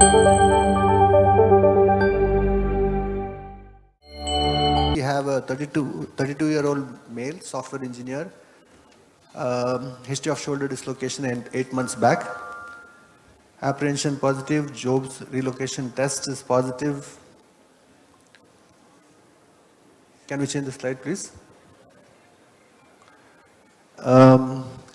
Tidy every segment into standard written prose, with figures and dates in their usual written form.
We have a 32-year-old male software engineer, history of shoulder dislocation and 8 months back. Apprehension positive, Job's relocation test is positive. Can we change the slide, please?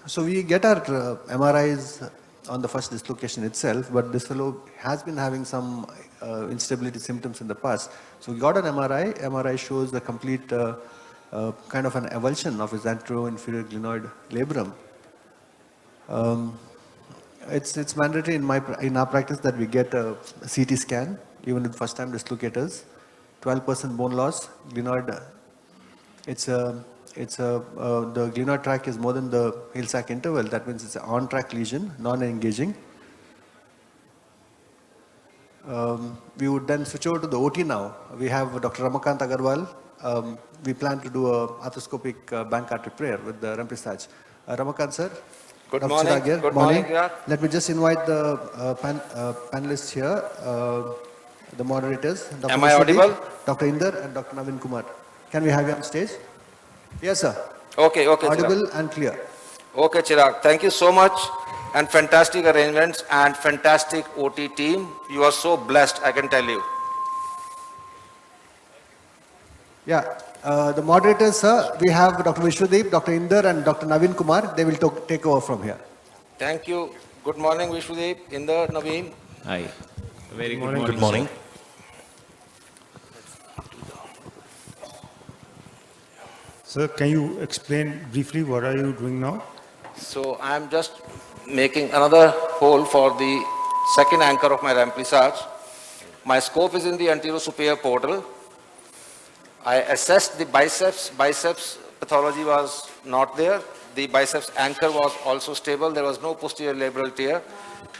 So we get our MRIs on the first dislocation itself, but this fellow has been having some instability symptoms in the past. So we got an MRI. MRI shows the complete kind of an avulsion of his anteroinferior glenoid labrum. It's mandatory in our practice that we get a CT scan, even with first-time dislocators. 12% bone loss, glenoid. The glenoid tract is more than the heel sac interval. That means it's an on-track lesion, non-engaging. We would then switch over to the OT now. We have Dr. Raman Kant Aggarwal. We plan to do a arthroscopic Bankart repair with the remplissage. Raman Kant sir. Good morning. Chirag here. Good morning. Let me just invite the panelists here, the moderators. Dr. Am I audible? Dr. Inder and Dr. Navin Kumar. Can we have you on stage? Yes, sir. Okay, Audible Chirag. and clear. Okay, Chirag. Thank you so much. And fantastic arrangements and fantastic OT team. You are so blessed, I can tell you. Yeah. The moderators, sir, we have Dr. Vishwadeep, Dr. Inder and Dr. Navin Kumar. They will take over from here. Thank you. Good morning, Vishwadeep, Inder, Naveen. Hi. Very good morning. Good morning. Sir, can you explain briefly what are you doing now? So I am just making another hole for the second anchor of my remplissage. My scope is in the anterior superior portal. I assessed the biceps pathology was not there. The biceps anchor was also stable. There was no posterior labral tear.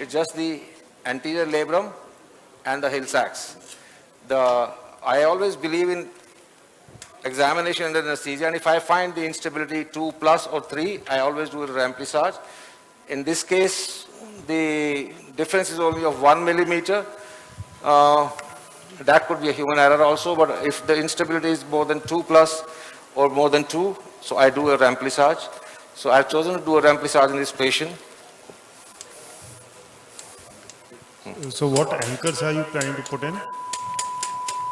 It's just the anterior labrum and the heel sacs. I always believe in examination under anesthesia, and if I find the instability 2+ or 3, I always do a remplissage. In this case, the difference is only of 1 millimeter. That could be a human error also, but if the instability is more than 2+ or more than 2, so I do a remplissage. So I've chosen to do a remplissage in this patient. So what anchors are you planning to put in?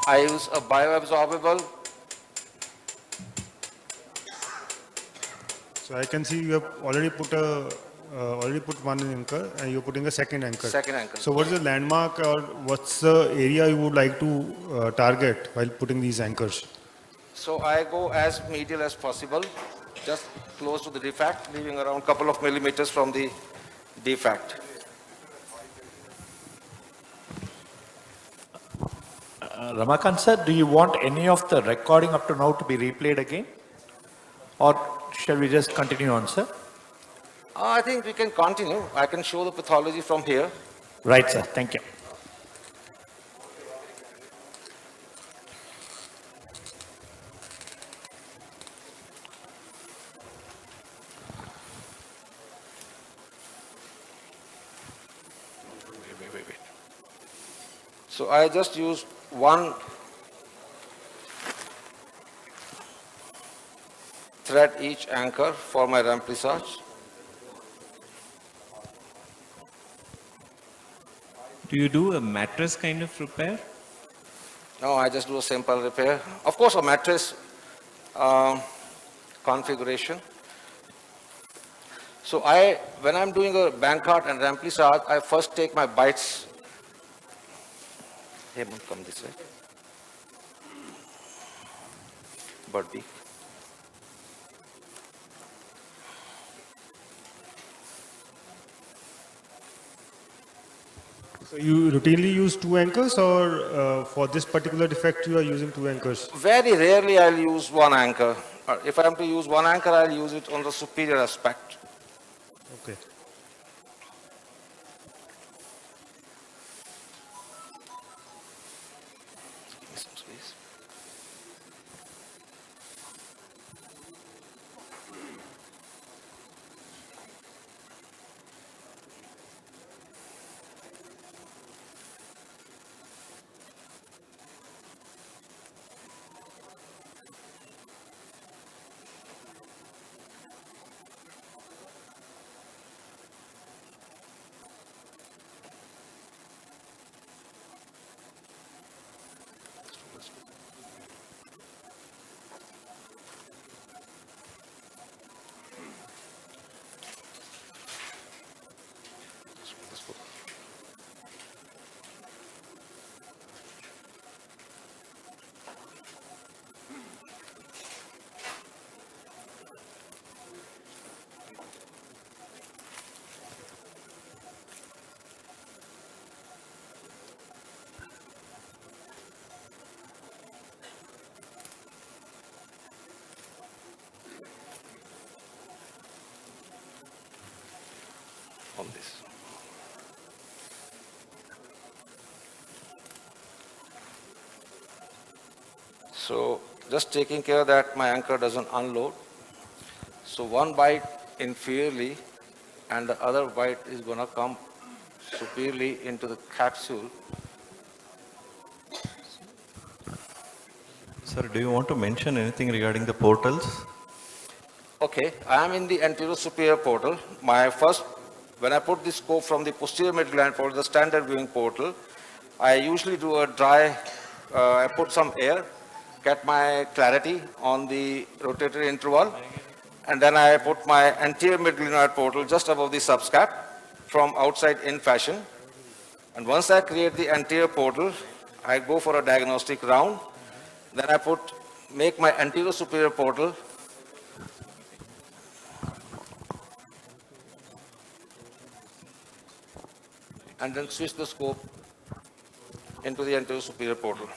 I use a bioabsorbable. So I can see you have already put one anchor and you're putting a second anchor. Second anchor. So what is the landmark or what's the area you would like to target while putting these anchors? So I go as medial as possible, just close to the defect, leaving around a couple of millimeters from the defect. Ramakant sir, do you want any of the recording up to now to be replayed again? Or shall we just continue on, sir? I think we can continue. I can show the pathology from here. Right, sir. Thank you. Wait. So I just used one thread each anchor for my remplissage. Do you do a mattress kind of repair? No, I just do a simple repair. Of course, a mattress configuration. So when I'm doing a Bankart and remplissage, I first take my bites. Hey, come this way. Bird beak. So you routinely use 2 anchors or for this particular defect you are using 2 anchors? Very rarely I'll use one anchor. If I am to use one anchor, I'll use it on the superior aspect. Okay. on this. So just taking care that my anchor doesn't unload. So one bite inferiorly and the other bite is going to come superiorly into the capsule. Sir, do you want to mention anything regarding the portals? Okay, I am in the anterior superior portal. When I put the scope from the posterior midgland portal, the standard viewing portal, I usually do a dry, I put some air, get my clarity on the rotatory interval, and then I put my anterior midglenoid portal just above the subscap from outside in fashion. And once I create the anterior portal, I go for a diagnostic round. Then I make my anterior superior portal and then switch the scope into the anterior superior portal.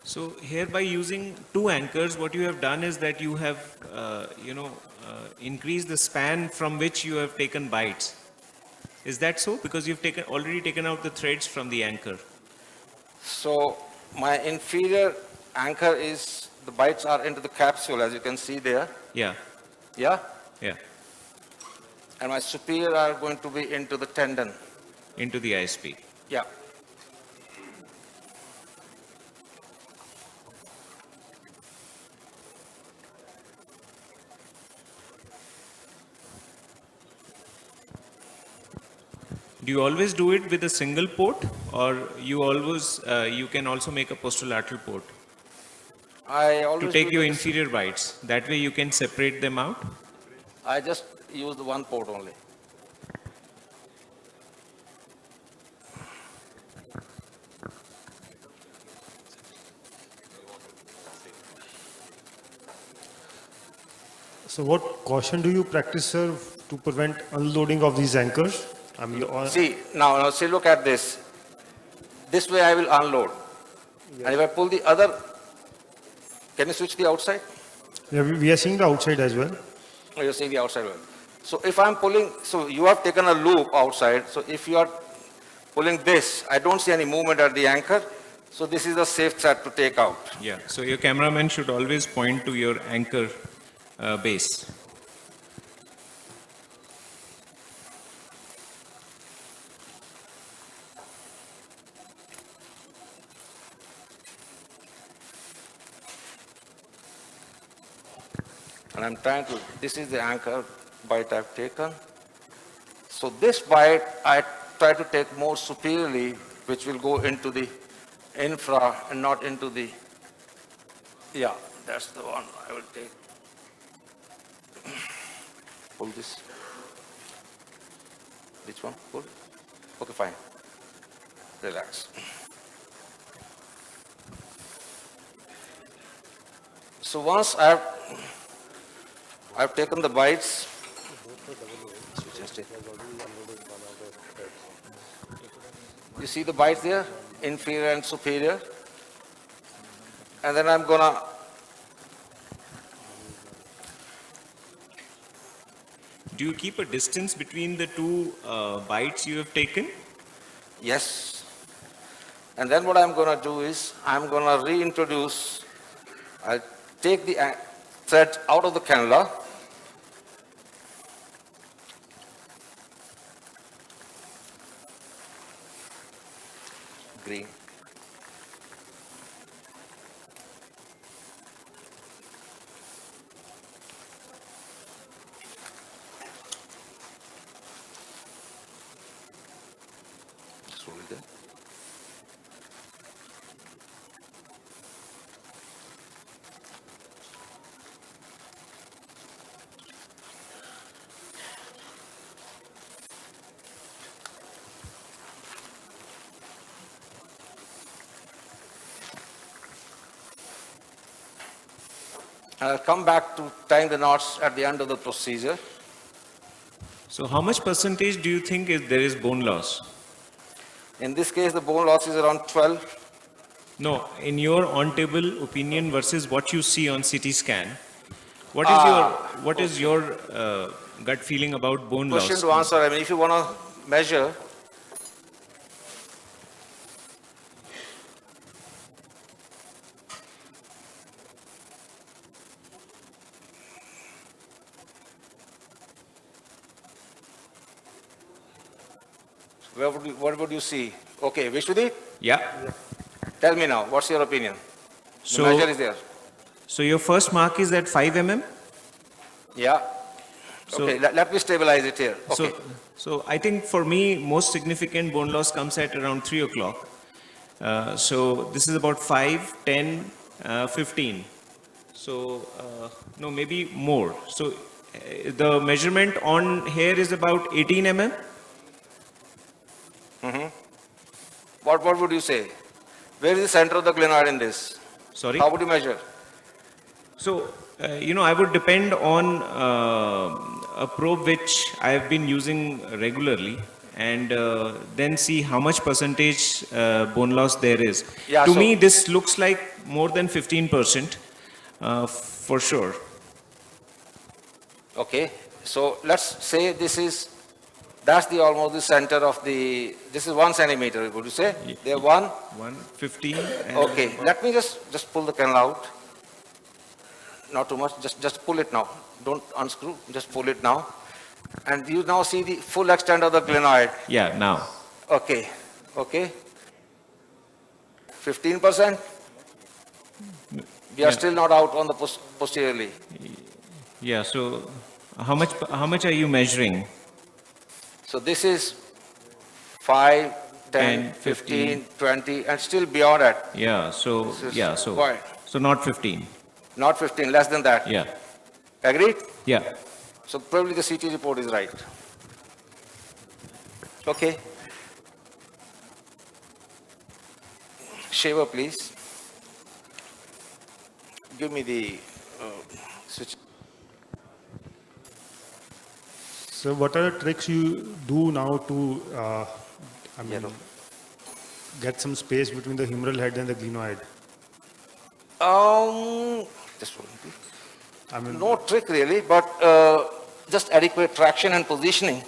So here by using two anchors, what you have done is that you have, increased the span from which you have taken bites. Is that so? Because you've already taken out the threads from the anchor. So my inferior anchor the bites are into the capsule, as you can see there. Yeah, Yeah? yeah, And my superior are going to be into the tendon. into the ISP. Yeah. Do you always do it with a single port, or you can also make a posterolateral port I always to take do your this. inferior bites? That way you can separate them out. I just use the one port only. So what caution do you practice, sir, to prevent unloading of these anchors? I mean, See, now see, look at this. This way I will unload. And if I pull the other, can you switch the outside? yeah, we are seeing the outside as well. Oh, you're seeing the outside one. So if I'm pulling, so you have taken a loop outside. So if you are pulling this, I don't see any movement at the anchor. So this is a safe thread to take out. Yeah, so your cameraman should always point to your anchor base. And I'm trying to, this is the anchor bite I've taken. So this bite, I try to take more superiorly, which will go into the infra and not into the, yeah, that's the one I will take. Pull this. Which one? Pull. Okay, fine. Relax. So once I've taken the bites. You see the bites there? Inferior and superior. And then I'm gonna Do you keep a distance between the two bites you have taken? yes. And then what I'm gonna do is I'm gonna reintroduce, I'll take the thread out of the cannula. Green. Just roll it there. And I'll come back to tying the knots at the end of the procedure. So how much percentage do you think there is bone loss? In this case, the bone loss is around 12. No, in your on-table opinion versus what you see on CT scan, what is your gut feeling about bone Question loss? to answer. I mean, if you want to measure, what would you see? Okay, Vishwadip, Yeah. tell me now, what's your opinion? The So, measure is there. so your first mark is at 5 mm? Yeah. So- Okay, let me stabilize it here. Okay. So I think for me, most significant bone loss comes at around 3 o'clock. So this is about 5, 10, 15. So, no, maybe more. So the measurement on here is about 18 mm. What would you say? Where is the center of the glenoid in this? Sorry. How would you measure? So, I would depend on a probe which I have been using regularly and then see how much percentage bone loss there is. Yeah, To so- me, this looks like more than 15% for sure. Okay. So let's say that's the almost the center of this is 1 centimeter, would you say? They're 1? 115. Okay. Let me just pull the canal out. Not too much, just pull it now. Don't unscrew, just pull it now. And you now see the full extent of the glenoid. Yeah, now. Okay, okay. 15%? We are still not out on the posteriorly. Yeah, so how much are you measuring? So this is 5, 10, 10, 15, 20, and still beyond that. Yeah, so, This is yeah, quite- so not 15. Not 15, less than that. Yeah, Agreed? yeah. So probably the CT report is right. Okay. Shaver, please. Give me the switch. So what are the tricks you do now to, Yellow. get some space between the humeral head and the glenoid? Just hold on, please. I mean, No trick really, but just adequate traction and positioning.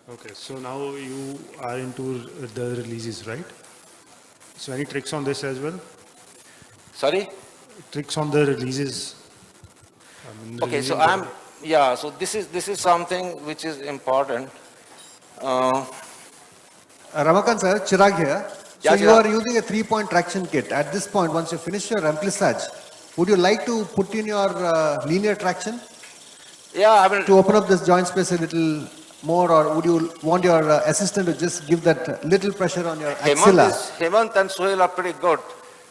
okay, so now you are into the releases, right? So any tricks on this as well? Sorry? Tricks on the releases? Okay, so so this is something which is important. Ramakant sir, Chirag here. So Yeah, you Chirag. are using a 3-point traction kit. At this point, once you finish your remplissage, would you like to put in your linear traction Yeah, I mean, to open up this joint space a little more, or would you want your assistant to just give that little pressure on your axilla? Hemant and Suhail are pretty good.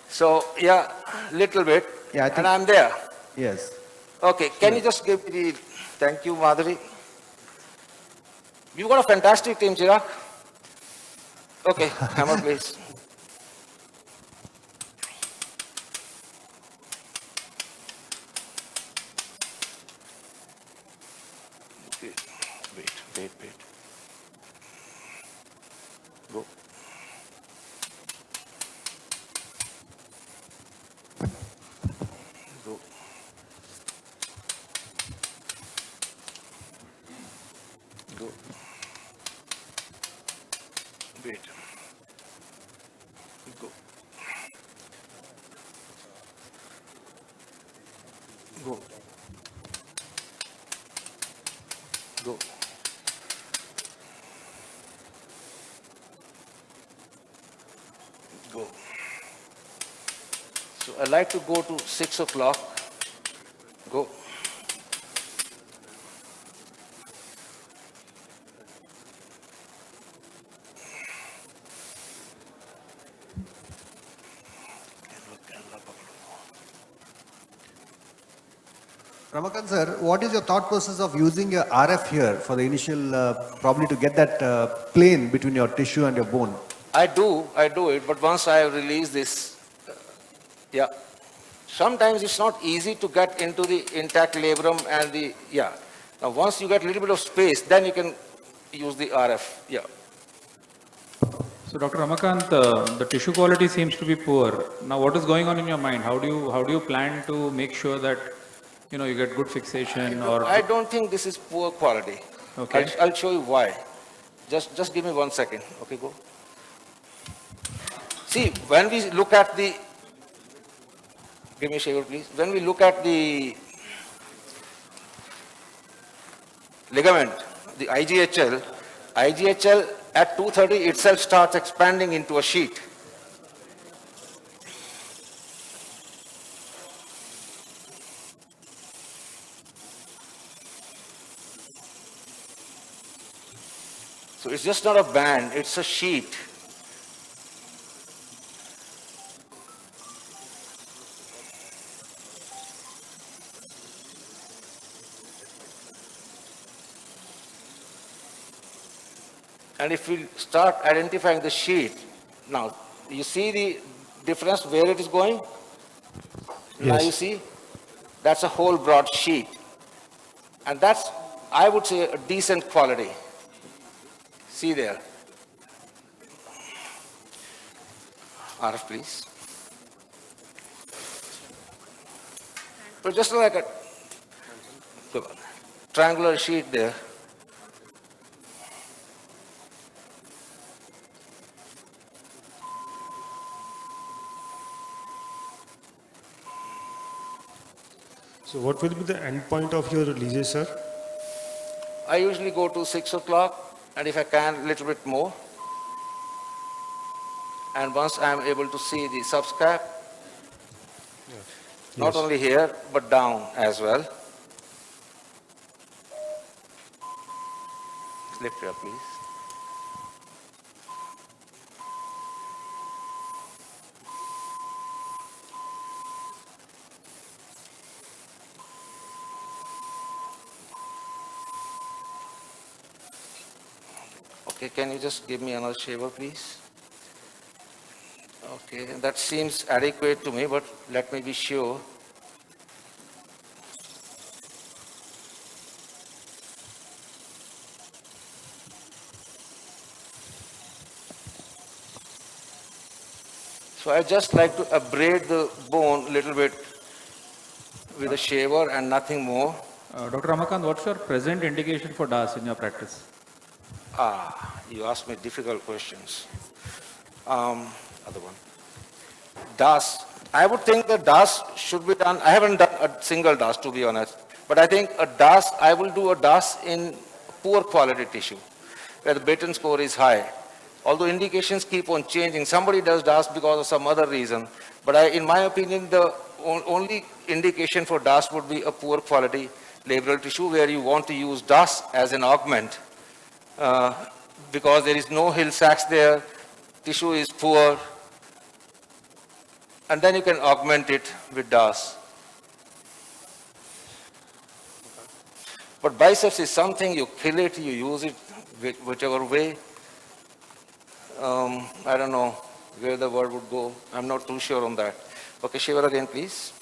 So, yeah, little bit. Yeah, I think- and I'm there. Yes. Okay, can you just give me the, thank you, Madhuri. You've got a fantastic team, Chirag. Okay, hammer please. Okay, wait. Go. Go. Go. Wait. Go. Go. Go. Go. So I like to go to 6 o'clock. Go. Ramakant sir, what is your thought process of using your RF here for the initial, probably to get that plane between your tissue and your bone? I do it, but once I release this, yeah. Sometimes it's not easy to get into the intact labrum and the, yeah. Now once you get a little bit of space, then you can use the RF, yeah. So Dr. Ramakant, the tissue quality seems to be poor. Now what is going on in your mind? How do you plan to make sure that you get good fixation I don't think this is poor quality. Okay. I'll show you why. Just give me 1 second. Okay, go. See, when we look at the, give me a shaver please. When we look at the ligament, the IGHL at 230 itself starts expanding into a sheet. So it's just not a band, it's a sheet. And if we start identifying the sheet, now you see the difference where it is going? Now Yes. you see, that's a whole broad sheet. And that's, I would say, a decent quality. See there. RF, please. So just like a triangular sheet there. So what will be the end point of your releases, sir? I usually go to 6 o'clock, and if I can, a little bit more. And once I am able to see the subscap, not Yes. only here, but down as well. Lift it up, please. Okay, can you just give me another shaver, please? Okay, that seems adequate to me, but let me be sure. So I just like to abrade the bone a little bit with a shaver and nothing more. Dr. Ramakant, what's your present indication for DAS in your practice? You ask me difficult questions. Other one. DAS. I would think that DAS should be done. I haven't done a single DAS, to be honest. But I think a DAS, I will do a DAS in poor quality tissue, where the Baton score is high. Although indications keep on changing. Somebody does DAS because of some other reason. But in my opinion, the only indication for DAS would be a poor quality labral tissue, where you want to use DAS as an augment. Because there is no hill sacks there, tissue is poor, and then you can augment it with DAS. But biceps is something, you kill it, you use it whichever way. I don't know where the word would go. I'm not too sure on that. Okay, shaver again, please.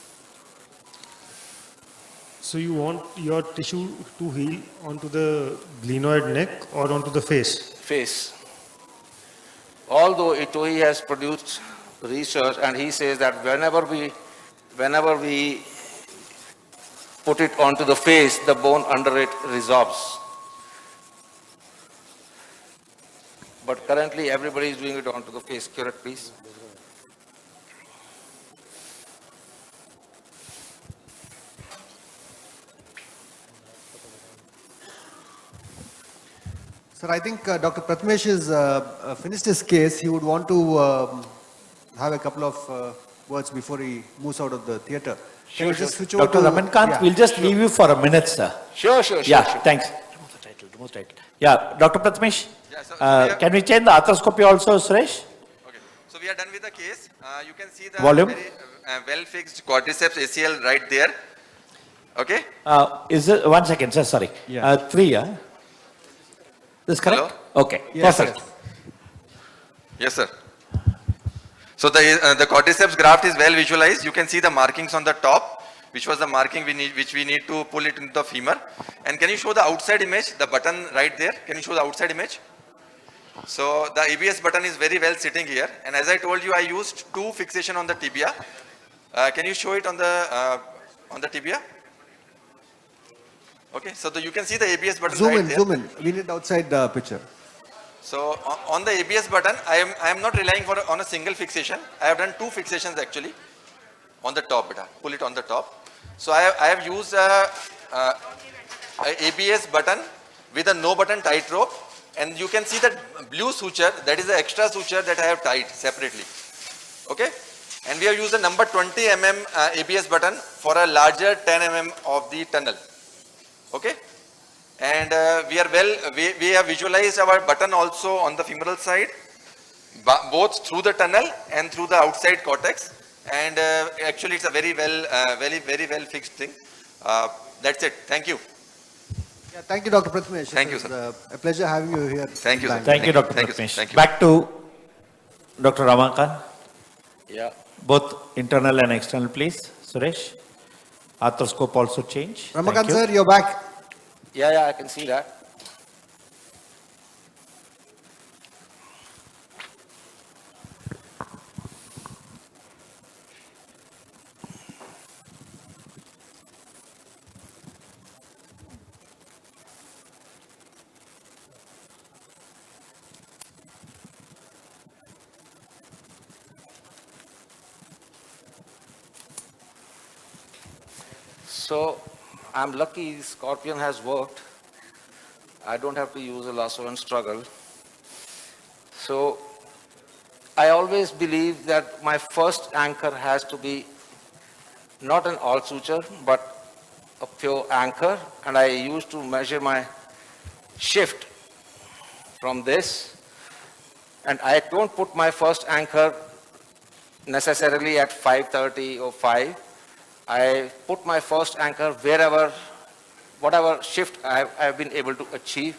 So you want your tissue to heal onto the glenoid neck or onto the face? Face. Although Itohi has produced research and he says that whenever we put it onto the face, the bone under it resorbs. But currently everybody is doing it onto the face. Chirag, please. Sir, I think Dr. Prathamesh has finished his case. He would want to have a couple of words before he moves out of the theatre. Can you just switch over Dr. to... Raman Kant, Yeah. we'll just leave you for a minute, sir. Sure. Yeah, thanks. Remove the title. Yeah, Dr. Prathamesh, can we change the arthroscopy also, Suresh? Okay, so we are done with the case. You can see the Volume. very well-fixed quadriceps ACL right there. Okay? Is it, 1 second, sir, sorry. Yeah. 3, yeah? This correct? Hello? Okay, Yes, perfect. sir. Yes, sir. So the quadriceps graft is well visualized. You can see the markings on the top, which was the marking which we need to pull it into the femur. And can you show the outside image, the button right there? Can you show the outside image? So the ABS button is very well sitting here, and as I told you, I used 2 fixation on the tibia. Can you show it on the tibia? Okay, so you can see the ABS button right there. Zoom in. We need outside the picture. So on the ABS button, I am not relying on a single fixation. I have done 2 fixations actually on the top. Beta. Pull it on the top. So I have used a ABS button with a no button tight rope, and you can see that blue suture, that is the extra suture that I have tied separately. Okay, and we have used a number 20 mm ABS button for a larger 10 mm of the tunnel. Okay. And we have visualized our button also on the femoral side, both through the tunnel and through the outside cortex. And actually, it's a very well fixed thing. That's it. Thank you. Yeah, thank you, Dr. Prathamesh. Thank you, sir. A pleasure having you here. Thank you, sir. Thank you, Dr. Thank you, sir. Prathamesh. Thank you. Back to Dr. Raman Kant. Yeah. Both internal and external, please. Suresh. Arthroscope also change. Raman Thank Kant you. sir, you're back. Yeah, I can see that. So I'm lucky Scorpion has worked. I don't have to use a lasso and struggle. So I always believe that my first anchor has to be not an all suture, but a pure anchor. And I used to measure my shift from this. And I don't put my first anchor necessarily at 5:30 or 5. I put my first anchor wherever, whatever shift I've been able to achieve.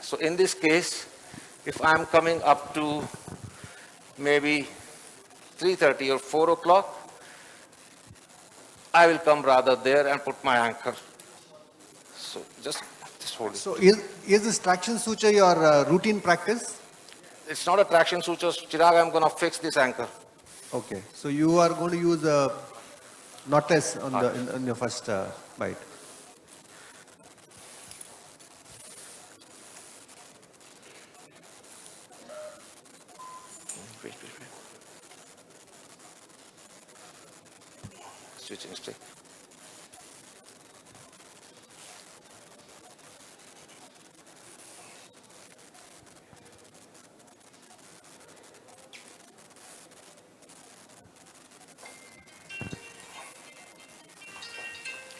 So in this case, if I'm coming up to maybe 3:30 or 4 o'clock, I will come rather there and put my anchor. So just hold it. So is this traction suture your routine practice? It's not a traction suture. Chirag, I'm going to fix this anchor. Okay. So you are going to use a knotless on in your first bite. Wait. Switching stick.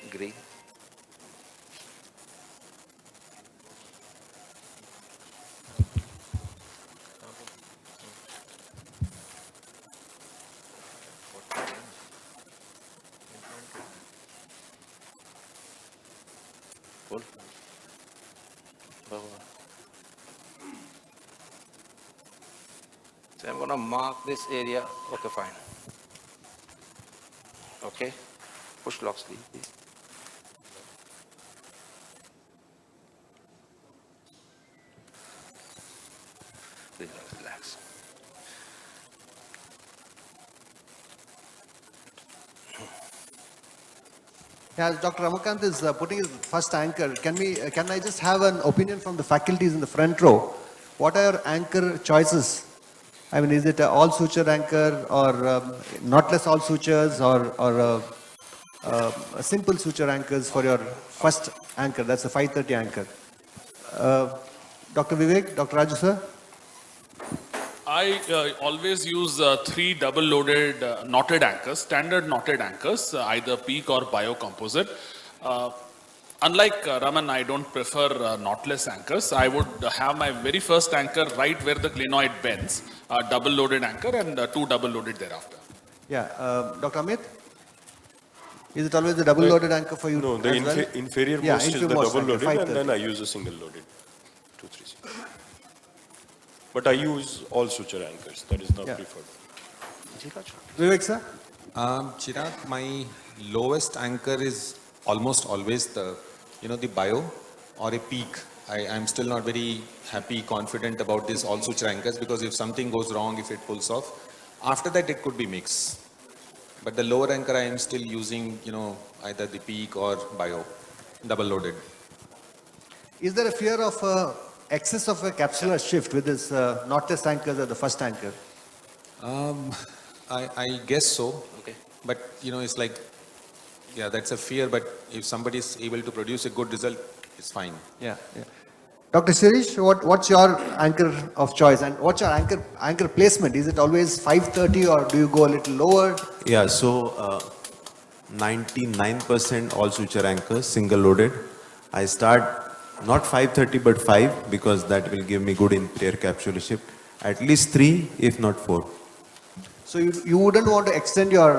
Green. Pull. So I'm going to mark this area. Okay, fine. Okay. Push lock sleeve, please. Relax. Yeah, as Dr. Ramakant is putting his first anchor, can I just have an opinion from the faculties in the front row? What are your anchor choices? I mean, is it an all suture anchor or knotless all sutures or a simple suture anchors for your first anchor? That's a 5:30 anchor. Dr. Vivek, Dr. Raju sir? I always use 3 double-loaded knotted anchors, standard knotted anchors, either PEEK or biocomposite. Unlike Raman, I don't prefer knotless anchors. I would have my very first anchor right where the glenoid bends, double-loaded anchor, and 2 double-loaded thereafter. Yeah, Dr. Amit? Is it always the double-loaded anchor for you? No, the inferior most is the double-loaded, and then I use a single-loaded 2-3. But I use all suture anchors. That is not preferred. Vivek sir? Chirag, my lowest anchor is almost always the bio or a PEEK I'm still not very happy, confident about this all suture anchors, because if something goes wrong, if it pulls off, after that it could be mix. But the lower anchor I am still using, either the peak or bio, double loaded. Is there a fear of excess of a capsular shift with this knotless anchors at the first anchor? I guess so. Okay. But it's like, yeah, that's a fear. But if somebody is able to produce a good result, it's fine. Yeah. Dr. Shirish, what's your anchor of choice and what's your anchor placement? Is it always 530 or do you go a little lower? Yeah, so 99% all suture anchors, single loaded. I start not 530 but 5 because that will give me good inferior capsular shift. At least 3 if not 4. So you wouldn't want to extend your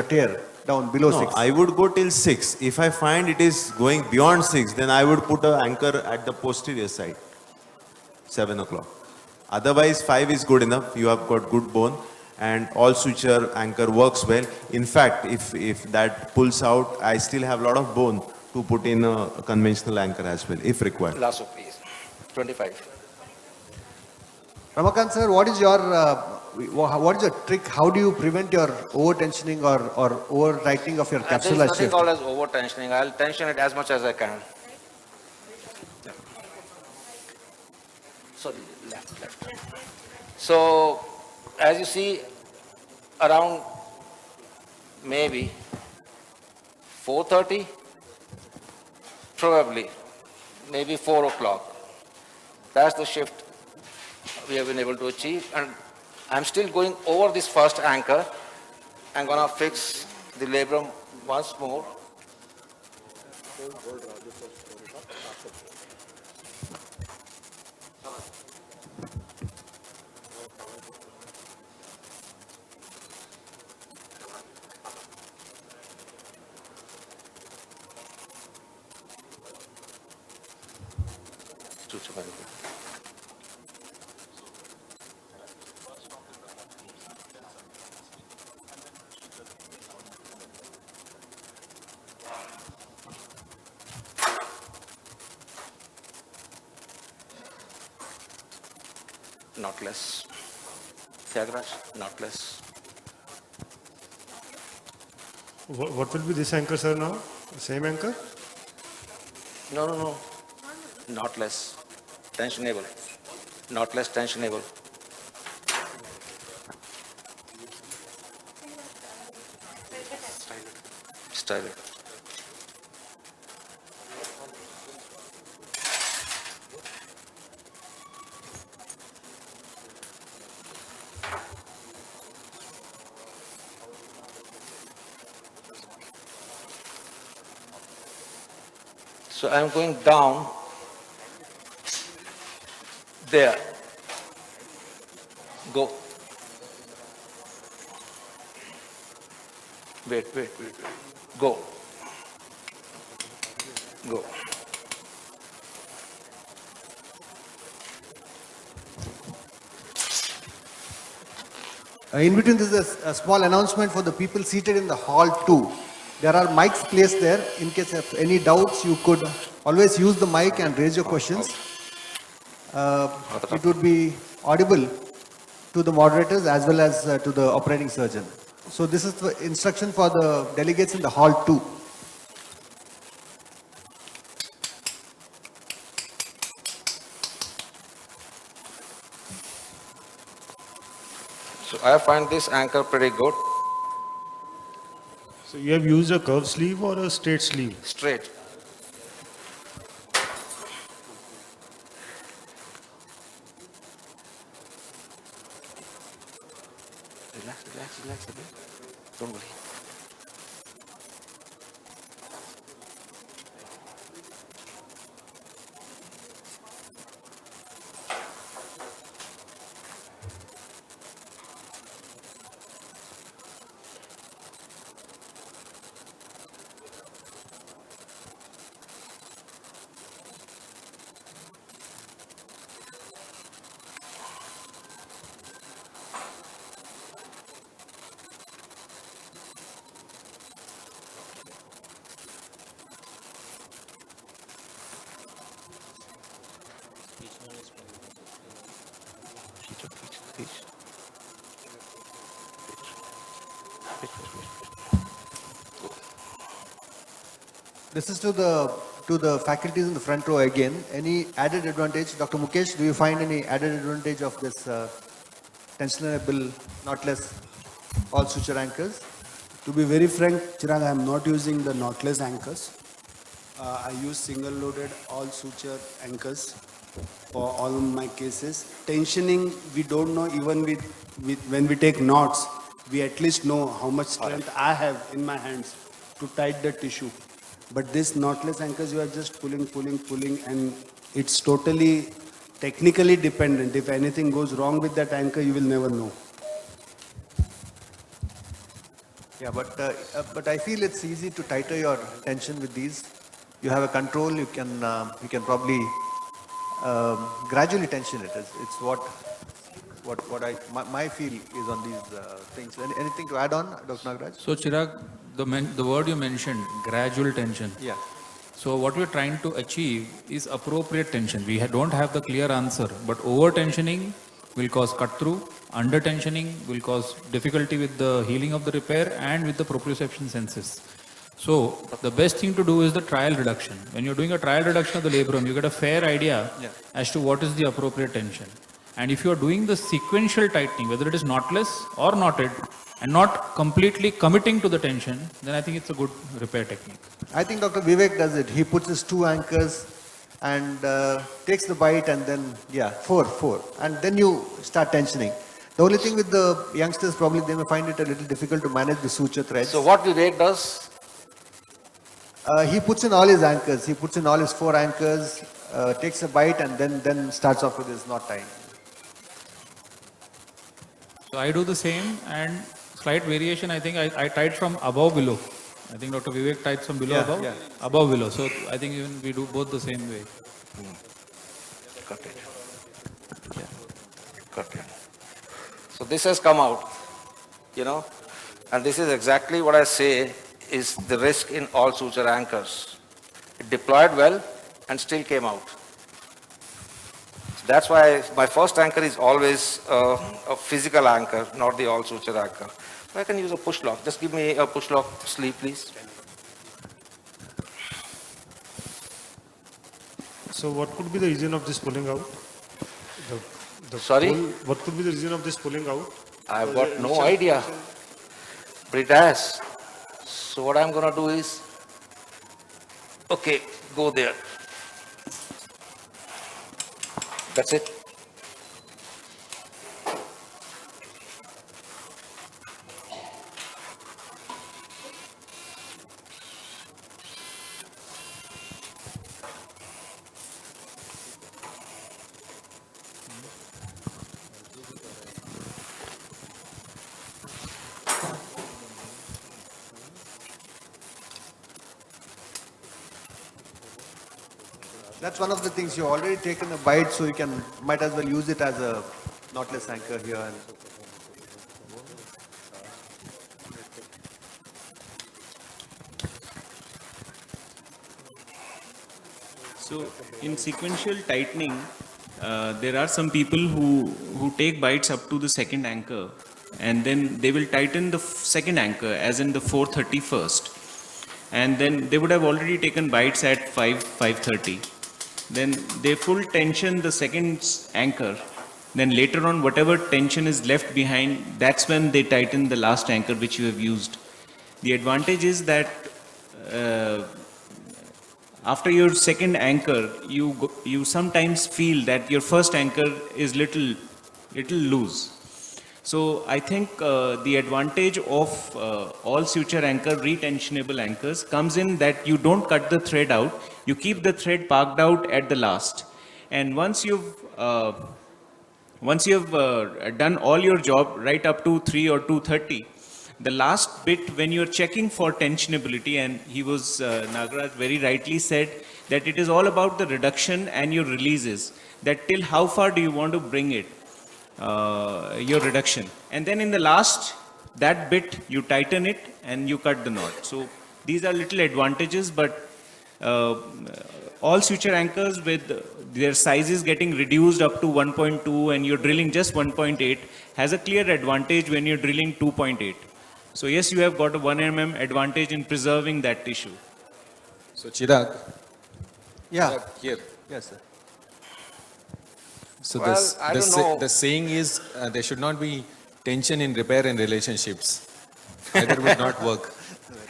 tear down below 6? I would go till 6. If I find it is going beyond 6, then I would put an anchor at the posterior side, 7 o'clock. Otherwise 5 is good enough. You have got good bone and all suture anchor works well. In fact, if that pulls out, I still have a lot of bone to put in a conventional anchor as well, if required. Lasso, please. 25. Raman Kant sir, what is your trick? How do you prevent your over-tensioning or over-tightening of your There is capsular nothing shift? called as over-tensioning. I'll tension it as much as I can. Yeah. So left. So as you see, around maybe 4:30, probably, maybe 4 o'clock. That's the shift we have been able to achieve. And I'm still going over this first anchor. I'm going to fix the labrum once more. Not less. Thiagraj, not less. What will be this anchor, sir, now? The same anchor? No. Not less. Tensionable. Not less tensionable. Style it. So I'm going down there. Go. Wait. Go. Go. In between, this is a small announcement for the people seated in the hall 2. There are mics placed there. In case of any doubts, you could always use the mic and raise your questions. It would be audible to the moderators as well as to the operating surgeon. So this is the instruction for the delegates in the hall 2. So I find this anchor pretty good. So you have used a curved sleeve or a straight sleeve? Straight. Relax a bit. Don't worry. This is to the faculties in the front row again. Any added advantage? Dr. Mukesh, do you find any added advantage of this tensionable, knotless, all suture anchors? To be very frank, Chirag, I am not using the knotless anchors. I use single loaded all suture anchors for all my cases. Tensioning, we don't know even when we take knots, we at least know how much strength I have in my hands to tight the tissue. But this knotless anchors, you are just pulling, and it's totally technically dependent. If anything goes wrong with that anchor, you will never know. Yeah, but I feel it's easy to tighten your tension with these. You have a control. You can probably gradually tension it. It's what my feel is on these things. Anything to add on, Dr. Nagaraj? So Chirag, the word you mentioned, gradual tension. Yeah. So what we're trying to achieve is appropriate tension. We don't have the clear answer, but over tensioning will cause cut through. Under tensioning will cause difficulty with the healing of the repair and with the proprioception senses. So the best thing to do is the trial reduction. When you're doing a trial reduction of the labrum, you get a fair idea as to what is the appropriate tension. And if you are doing the sequential tightening, whether it is knotless or knotted, and not completely committing to the tension, then I think it's a good repair technique. I think Dr. Vivek does it. He puts his 2 anchors and takes the bite, and then, four. And then you start tensioning. The only thing with the youngsters, probably they may find it a little difficult to manage the suture threads. So what Vivek does? He puts in all his anchors. He puts in all his 4 anchors, takes a bite, and then starts off with his knot tying. So I do the same, and slight variation, I think I tied from above below. I think Dr. Vivek tied from below above, above below. So I think even we do both the same way. Cut it. Cut it. So this has come out, and this is exactly what I say is the risk in all suture anchors. It deployed well and still came out. That's why my first anchor is always a physical anchor, not the all suture anchor. I can use a push lock. Just give me a push lock sleeve, please. So what could be the reason of this pulling out? Sorry? What could be the reason of this pulling out? I've got no idea, but it has. So what I'm going to do is, okay, go there. That's it. That's one of the things. You've already taken a bite, so you might as well use it as a knotless anchor here. So in sequential tightening, there are some people who take bites up to the second anchor, and then they will tighten the second anchor, as in the 430 first. And then they would have already taken bites at 530. Then they full tension the second anchor. Then later on, whatever tension is left behind, that's when they tighten the last anchor which you have used. The advantage is that after your second anchor, you sometimes feel that your first anchor is little loose. So I think the advantage of all suture anchor retensionable anchors comes in that you don't cut the thread out, you keep the thread parked out at the last. And once you've done all your job right up to 3 or 230, the last bit when you're checking for tensionability, and he was, Nagaraj very rightly said that it is all about the reduction and your releases, that till how far do you want to bring it, your reduction. And then in the last, that bit you tighten it and you cut the knot. So these are little advantages, but all suture anchors with their size is getting reduced up to 1.2 and you're drilling just 1.8 has a clear advantage when you're drilling 2.8. So yes, you have got a 1 mm advantage in preserving that tissue. So Chirag. Yeah. Chirag, here. Yes, sir. So Well, I don't know. the saying is there should not be tension in repair and relationships. Either would not work.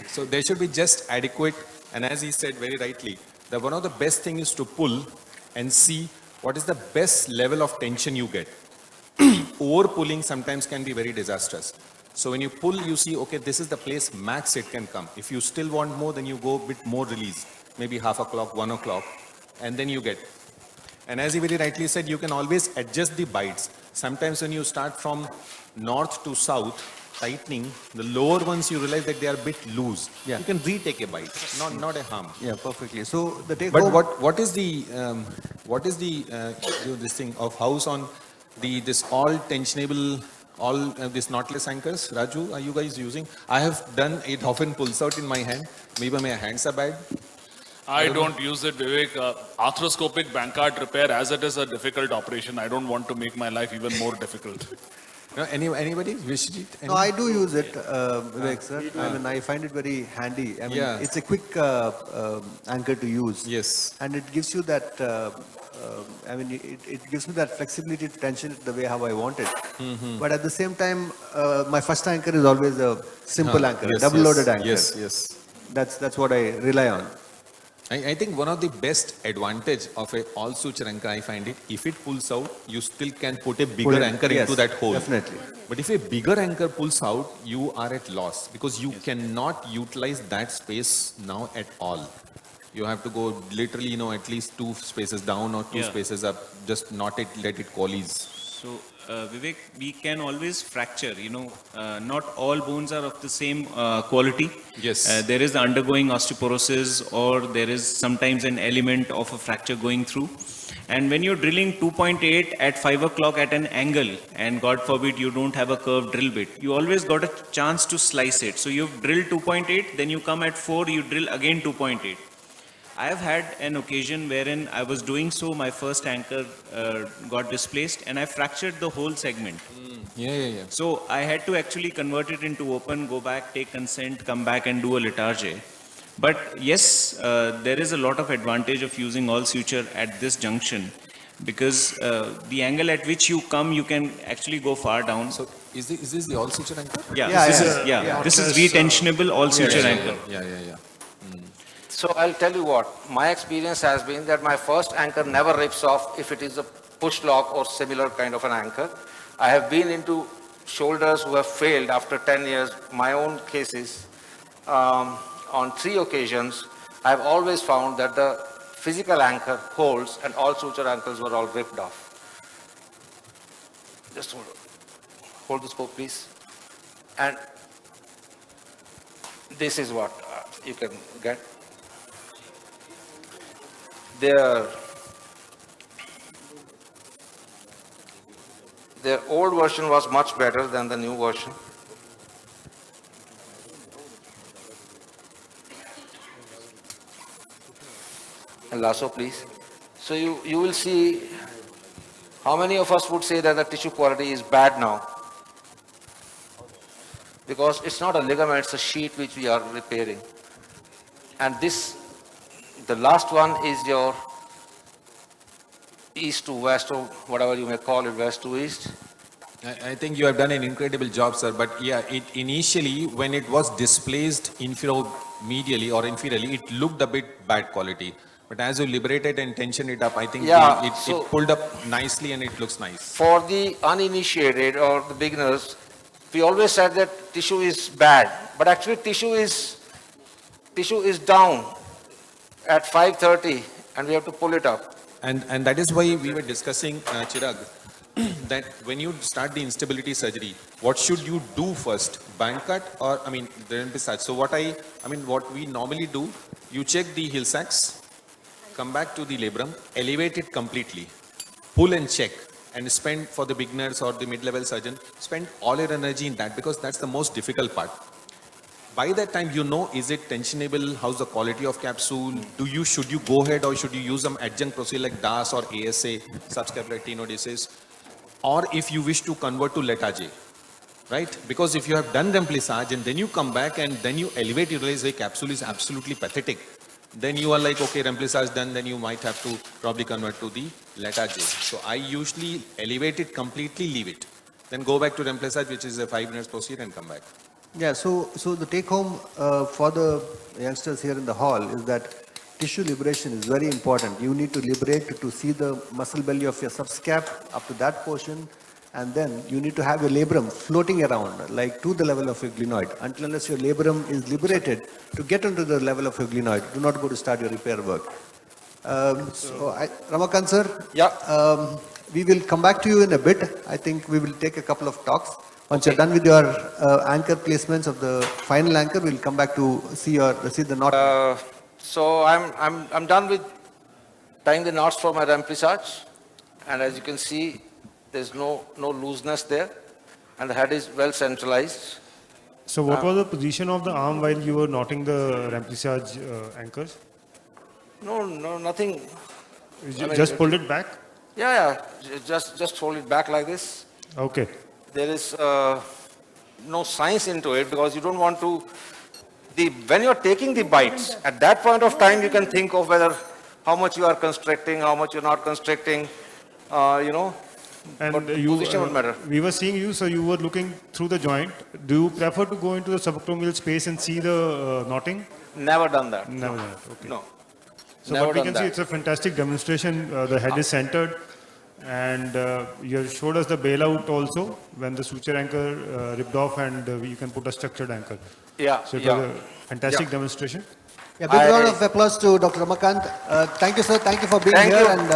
So there should be just adequate, and as he said very rightly, that one of the best thing is to pull and see what is the best level of tension you get. Over pulling sometimes can be very disastrous. So when you pull, you see, okay, this is the place max it can come. If you still want more, then you go a bit more release, maybe half o'clock, 1 o'clock, and then you get. And as he very rightly said, you can always adjust the bites. Sometimes when you start from north to south, tightening, the lower ones you realize that they are a bit loose. Yeah. You can retake a bite, not a harm. Yeah, perfectly. So the take But home, what is the this thing of house on this all tensionable, all this knotless anchors? Raju, are you guys using? I have done it, often pulls out in my hand. Maybe my hands are bad. I don't use it, Vivek. Arthroscopic Bankart Repair, as it is a difficult operation, I don't want to make my life even more difficult. No, anybody wish it? no, I do use it, Vivek, sir. I mean, I find it very handy. I mean, Yeah. it's a quick anchor to use. Yes. And it gives you that, I mean, it gives me that flexibility to tension it the way how I want it. But at the same time, my first anchor is always a simple anchor, yes, double-loaded yes, anchor. Yes, yes. That's what I rely on. I think one of the best advantage of a all suture anchor, I find it, if it pulls out, you still can put a bigger anchor into that hole. Definitely. But if a bigger anchor pulls out, you are at loss because you cannot utilize that space now at all. You have to go literally, at least 2 spaces down or 2 spaces up, just not let it coalesce. So, Vivek, we can always fracture, not all bones are of the same quality. Yes. There is undergoing osteoporosis or there is sometimes an element of a fracture going through. And when you're drilling 2.8 at 5 o'clock at an angle, and God forbid you don't have a curved drill bit, you always got a chance to slice it. So you've drilled 2.8, then you come at 4, you drill again 2.8. I have had an occasion wherein I was doing so, my first anchor got displaced and I fractured the whole segment. Yeah. So I had to actually convert it into open, go back, take consent, come back and do a letarge. But yes, there is a lot of advantage of using all suture at this junction because the angle at which you come, you can actually go far down. So is this the all suture anchor? This is retensionable all suture anchor. Yeah. So I'll tell you what, my experience has been that my first anchor never rips off if it is a push lock or similar kind of an anchor. I have been into shoulders who have failed after 10 years, my own cases. On 3 occasions, I've always found that the physical anchor holds and all suture ankles were all ripped off. Just hold the scope, please. And this is what you can get. Their old version was much better than the new version. And lasso, please. So you will see how many of us would say that the tissue quality is bad now. Because it's not a ligament, it's a sheet which we are repairing. And the last one is your east to west or whatever you may call it, west to east. I think you have done an incredible job, sir. But yeah, initially when it was displaced medially or inferiorly, it looked a bit bad quality. But as you liberate it and tension it up, I think it pulled up nicely and it looks nice. For the uninitiated or the beginners, we always said that tissue is bad, but actually tissue is down at 5:30 and we have to pull it up. And that is why we were discussing, Chirag, that when you start the instability surgery, what should you do first? Bankart or, the remplissage? So what we normally do, you check the heel sacks, come back to the labrum, elevate it completely, pull and check, and spend for the beginners or the mid-level surgeon, spend all your energy in that because that's the most difficult part. by that time, you know, is it tensionable? How's the quality of capsule? Should you go ahead or should you use some adjunct procedure like DAS or ASA, subscapular tenodesis? Or if you wish to convert to letage, right? Because if you have done remplissage and then you come back and then you elevate, you realize the capsule is absolutely pathetic. Then you are like, okay, remplissage done, then you might have to probably convert to the letage. So I usually elevate it completely, leave it. Then go back to remplissage, which is a 5 minutes procedure, and come back. Yeah, so the take home for the youngsters here in the hall is that tissue liberation is very important. You need to liberate to see the muscle belly of your subscap up to that portion, and then you need to have your labrum floating around, like to the level of your glenoid. Until unless your labrum is liberated to get onto the level of your glenoid, do not go to start your repair work. Raman Kant sir, Yeah. We will come back to you in a bit. I think we will take a couple of talks. Once you're done with your anchor placements of the final anchor, we'll come back to see the knot. So I'm done with tying the knots for my remplissage, and as you can see, there's no looseness there, and the head is well centralized. So what was the position of the arm while you were knotting the remplissage anchors? No, nothing. Just pulled it back? Yeah, just hold it back like this. Okay. There is no science into it because you don't want to. When you're taking the bites, at that point of time, you can think of how much you are constricting, how much you're not constricting, And but position would matter. We were seeing you, so you were looking through the joint. Do you prefer to go into the subacromial space and see the knotting? Never done that. Never done it. Okay. No. So Never what we done can see, that. it's a fantastic demonstration. The head is centered, and you showed us the bailout also when the suture anchor ripped off, and you can put a structured anchor. Yeah. So it was a fantastic demonstration. Yeah, big round of applause to Dr. Raman Kant. Thank you, sir. Thank you for being Thank here. you. And